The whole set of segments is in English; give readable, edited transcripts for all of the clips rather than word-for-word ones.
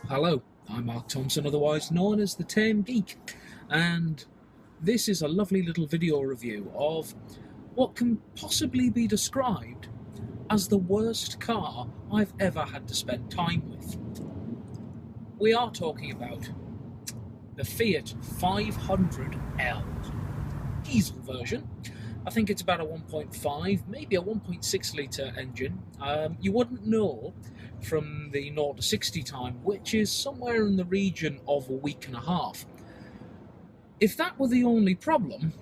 Hello, I'm Mark Thompson, otherwise known as the Tame Geek, and this is a lovely little video review of what can possibly be described as the worst car I've ever had to spend time with. We are talking about the Fiat 500L diesel version. I think it's about a 1.5, maybe a 1.6 litre engine. You wouldn't know from the 0 to 60 time, which is somewhere in the region of a week and a half. If that were the only problem,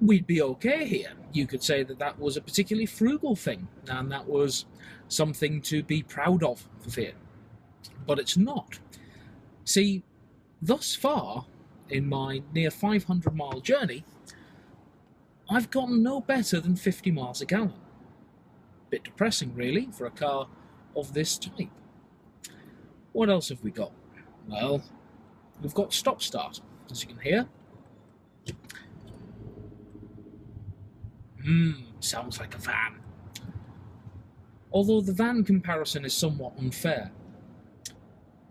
we'd be okay here. You could say that that was a particularly frugal thing, and that was something to be proud of for Fiat. But it's not. See, thus far, in my near 500-mile journey, I've gotten no better than 50 miles a gallon. Bit depressing, really, for a car of this type. What else have we got? Well, we've got stop-start, as you can hear. Sounds like a van. Although the van comparison is somewhat unfair.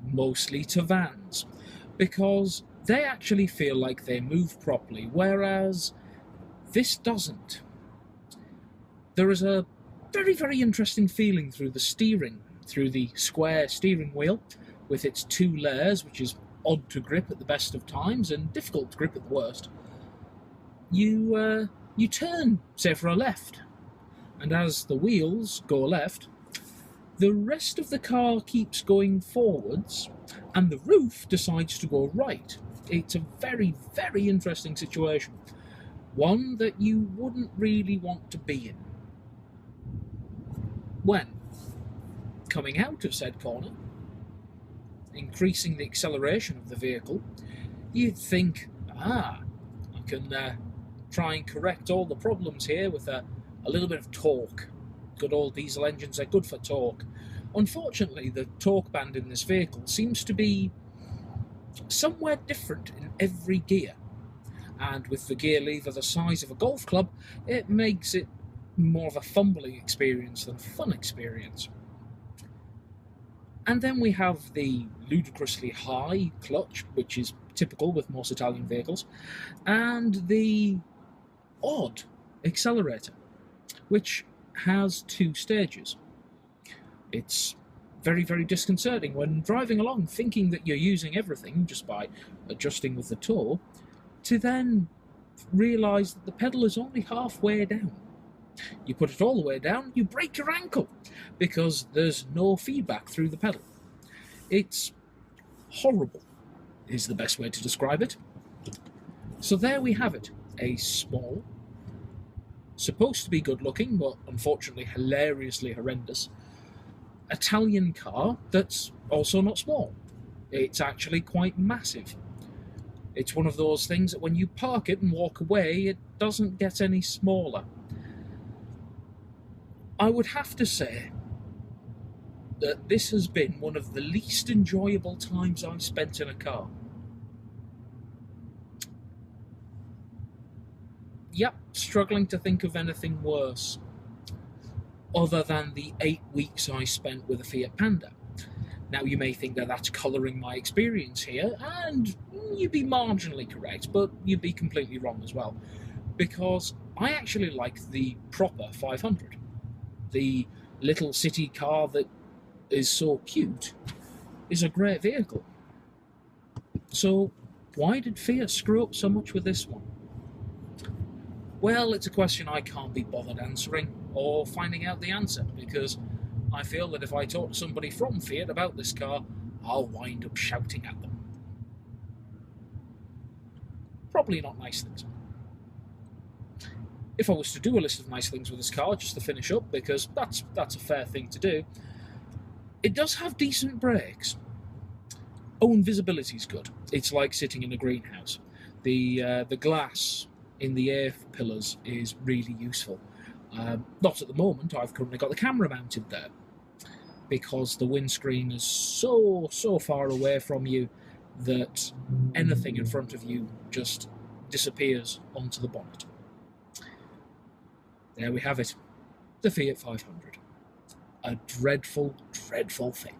Mostly to vans, because they actually feel like they move properly, whereas this doesn't. There is a very, very interesting feeling through the steering, through the square steering wheel, with its two layers, which is odd to grip at the best of times and difficult to grip at the worst. You turn, say, for a left, and as the wheels go left, the rest of the car keeps going forwards, and the roof decides to go right. It's a very, very interesting situation. One that you wouldn't really want to be in. When coming out of said corner, increasing the acceleration of the vehicle, you'd think, I can try and correct all the problems here with a little bit of torque. Good old diesel engines are good for torque. Unfortunately, the torque band in this vehicle seems to be somewhere different in every gear. And with the gear lever the size of a golf club, it makes it more of a fumbling experience than a fun experience. And then we have the ludicrously high clutch, which is typical with most Italian vehicles, and the odd accelerator, which has two stages. It's very, very disconcerting when driving along thinking that you're using everything just by adjusting with the toe, to then realise that the pedal is only halfway down. You put it all the way down, you break your ankle, because there's no feedback through the pedal. It's horrible, is the best way to describe it. So there we have it, a small, supposed to be good looking, but unfortunately hilariously horrendous, Italian car that's also not small. It's actually quite massive. It's one of those things that when you park it and walk away, it doesn't get any smaller. I would have to say that this has been one of the least enjoyable times I've spent in a car. Yep, struggling to think of anything worse, other than the 8 weeks I spent with a Fiat Panda. Now, you may think that that's colouring my experience here, and you'd be marginally correct, but you'd be completely wrong as well, because I actually like the proper 500. The little city car that is so cute is a great vehicle. So, why did Fiat screw up so much with this one? Well, it's a question I can't be bothered answering or finding out the answer, because I feel that if I talk to somebody from Fiat about this car, I'll wind up shouting at them. Probably not nice things. If I was to do a list of nice things with this car, just to finish up, because that's a fair thing to do, it does have decent brakes. Oh, and visibility's good. It's like sitting in a greenhouse. The glass in the air pillars is really useful. Not at the moment. I've currently got the camera mounted there, because the windscreen is so far away from you that anything in front of you just disappears onto the bonnet. There we have it, the Fiat 500. A dreadful, dreadful thing.